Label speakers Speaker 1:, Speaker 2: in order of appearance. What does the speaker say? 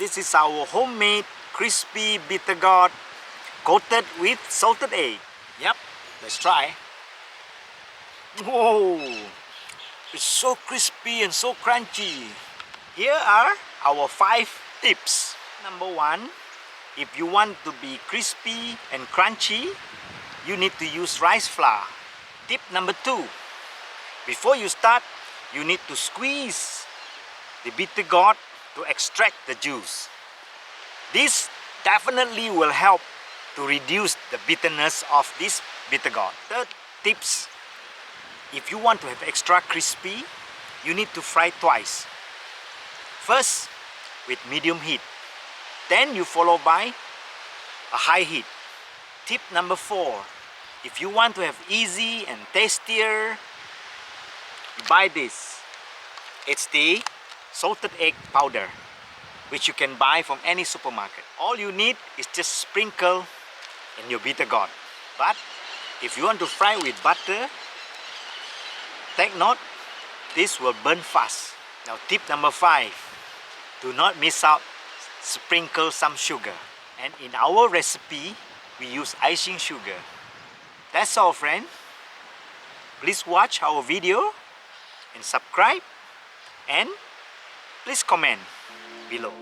Speaker 1: This is our homemade crispy bitter gourd coated with salted egg. Yep, let's try. Whoa! It's so crispy and so crunchy. Here are our 5 tips. Number 1, if you want to be crispy and crunchy, you need to use rice flour. Tip number 2, before you start, you need to squeeze the bitter gourd to extract the juice. This definitely will help to reduce the bitterness of this bitter gourd. Third tips, if you want to have extra crispy, you need to fry twice. First with medium heat, then you follow by a high heat. Tip number 4, if you want to have easy and tastier, you buy this. It's the salted egg powder, which you can buy from any supermarket. All you need is just sprinkle in your bitter gourd. But if you want to fry with butter, take note, this will burn fast. Now tip number 5, do not miss out, sprinkle some sugar. And in our recipe, we use icing sugar. That's all, friend. Please watch our video and subscribe, and please comment below.